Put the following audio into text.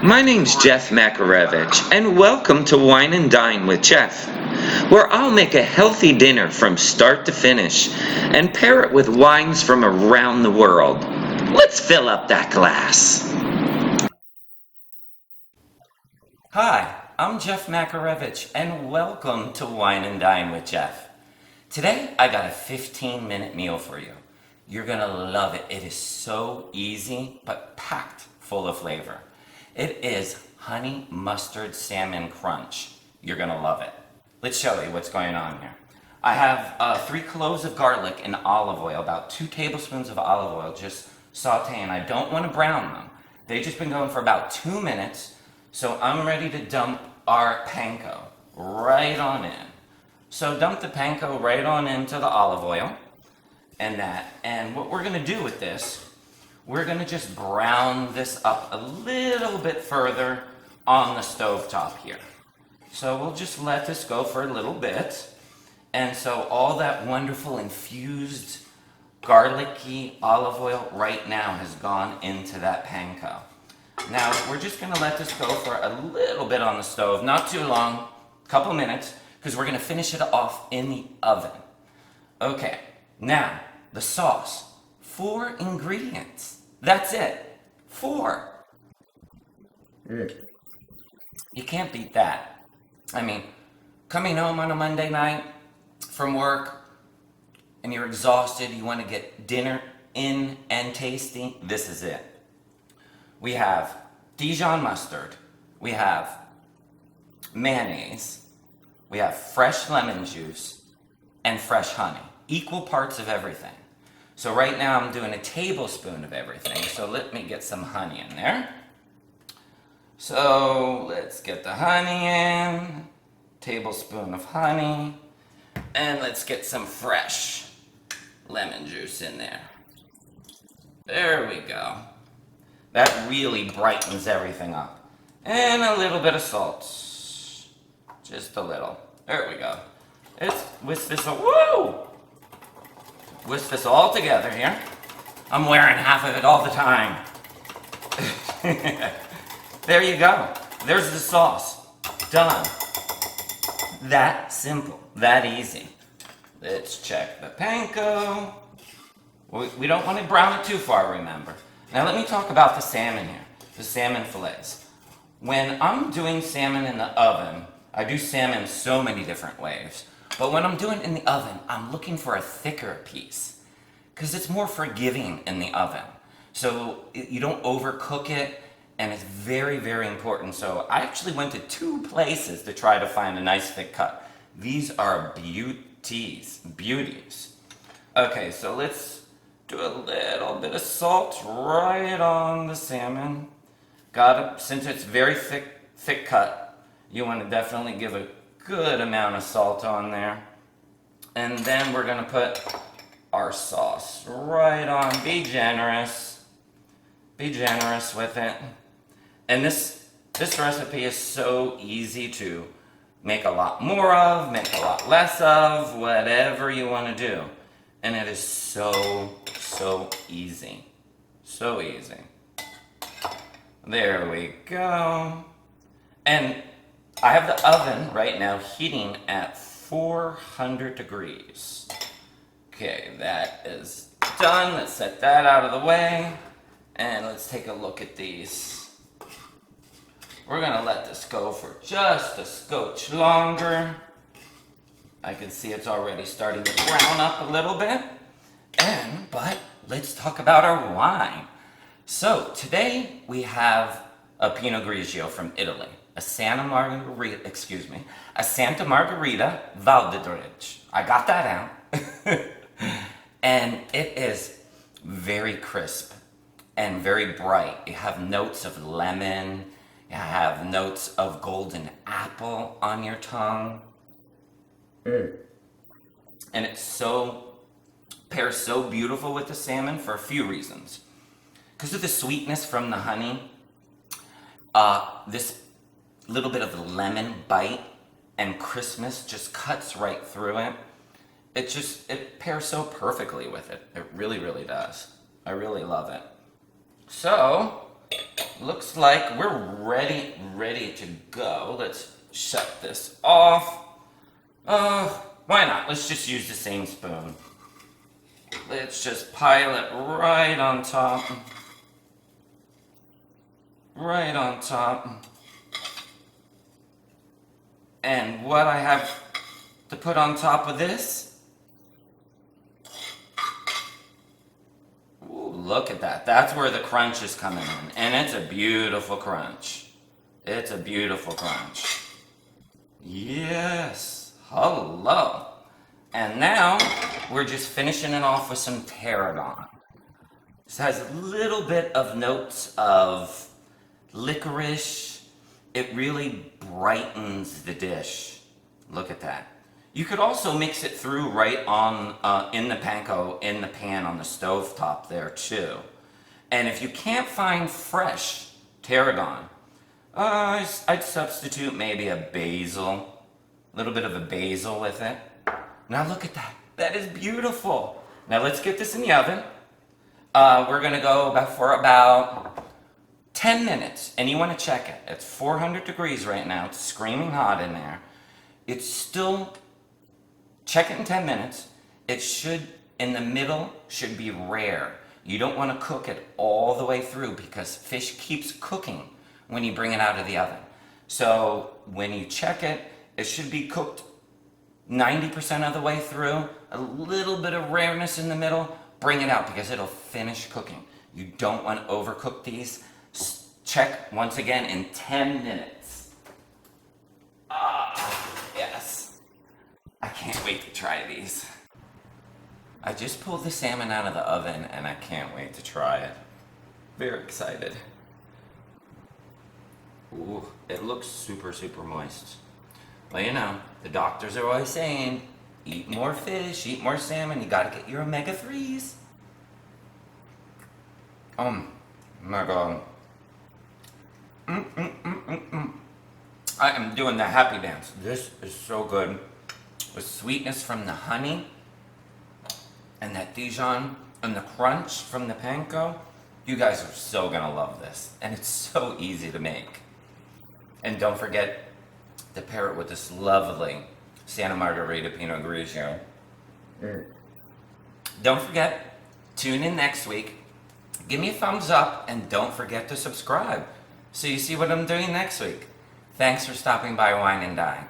My name's Jeff Makarevich, and welcome to Wine and Dine with Jeff, where I'll make a healthy dinner from start to finish and pair it with wines from around the world. Let's fill up that glass. Hi, I'm Jeff Makarevich, and welcome to Wine and Dine with Jeff. Today, I got a 15-minute meal for you. You're gonna love it. It is so easy, but packed full of flavor. It is honey mustard salmon crunch. You're gonna love it. Let's show you what's going on here. I have 3 cloves of garlic and olive oil, about 2 tablespoons of olive oil, just sauteing. I don't want to brown them. They've just been going for about 2 minutes, so I'm ready to dump our panko right on in. So dump the panko right on into the olive oil and that. And what we're gonna do with this, we're gonna just brown this up a little bit further on the stovetop here. So we'll just let this go for a little bit. And so all that wonderful infused garlicky olive oil right now has gone into that panko. Now we're just gonna let this go for a little bit on the stove, not too long, couple minutes, because we're gonna finish it off in the oven. Okay, now the sauce, 4 ingredients. That's it, 4. You can't beat that. I mean, coming home on a Monday night from work and you're exhausted, you want to get dinner in and tasty, this is it. We have Dijon mustard, we have mayonnaise, we have fresh lemon juice, and fresh honey. Equal parts of everything. So right now I'm doing a tablespoon of everything, so let me get some honey in there. So let's get the honey in, tablespoon of honey, and let's get some fresh lemon juice in there. There we go. That really brightens everything up. And a little bit of salt. Just a little. There we go. Let's whisk this, whisk this all together here. I'm wearing half of it all the time. There you go. There's the sauce. Done. That simple. That easy. Let's check the panko. We don't want to brown it too far, remember. Now let me talk about the salmon here. The salmon fillets. When I'm doing salmon in the oven, I do salmon so many different ways. But when I'm doing it in the oven, I'm looking for a thicker piece. Because it's more forgiving in the oven. So you don't overcook it, and it's very, very important. So I actually went to 2 places to try to find a nice thick cut. These are beauties. Okay, so let's do a little bit of salt right on the salmon. Since it's very thick cut, you want to definitely give a good amount of salt on there. And then we're going to put our sauce right on. Be generous. Be generous with it. And this recipe is so easy to make a lot more of, make a lot less of, whatever you want to do. And it is so easy. So easy. There we go. And I have the oven right now heating at 400 degrees. Okay, that is done. Let's set that out of the way. And let's take a look at these. We're gonna let this go for just a scotch longer. I can see it's already starting to brown up a little bit. But let's talk about our wine. So today we have a Pinot Grigio from Italy. A Santa Margherita Val d'Idrich. I got that out. And it is very crisp and very bright. You have notes of lemon. You have notes of golden apple on your tongue. And it pairs so beautiful with the salmon for a few reasons. Because of the sweetness from the honey, this little bit of the lemon bite and crispness just cuts right through it. It pairs so perfectly with it. It really, really does. I really love it. So, looks like we're ready to go. Let's shut this off. Why not? Let's just use the same spoon. Let's just pile it right on top. Right on top. And what I have to put on top of this, ooh, look at that. That's where the crunch is coming in. And it's a beautiful crunch. It's a beautiful crunch. Yes. Hello. And now we're just finishing it off with some tarragon. This has a little bit of notes of licorice. It really brightens the dish. Look at that. You could also mix it through right on in the panko, in the pan on the stove top there too. And if you can't find fresh tarragon, I'd substitute maybe a basil, a little bit of a basil with it. Now look at that. That is beautiful. Now let's get this in the oven. We're gonna go for about 10 minutes, and you want to check it. It's 400 degrees right now. It's screaming hot in there. It's still, check it in 10 minutes. It should, in the middle, should be rare. You don't want to cook it all the way through because fish keeps cooking when you bring it out of the oven. So when you check it, it should be cooked 90% of the way through. A little bit of rareness in the middle. Bring it out because it'll finish cooking. You don't want to overcook these. Check once again in 10 minutes. Yes. I can't wait to try these. I just pulled the salmon out of the oven and I can't wait to try it. Very excited. Ooh, it looks super, super moist. Well, you know, the doctors are always saying, eat more fish, eat more salmon, you gotta get your omega-3s. Oh my God. I am doing the happy dance. This is so good. With sweetness from the honey and that Dijon and the crunch from the panko. You guys are so gonna love this. And it's so easy to make. And don't forget to pair it with this lovely Santa Margherita Pinot Grigio. Don't forget, tune in next week. Give me a thumbs up and don't forget to subscribe so you see what I'm doing next week. Thanks for stopping by Wine and Dine.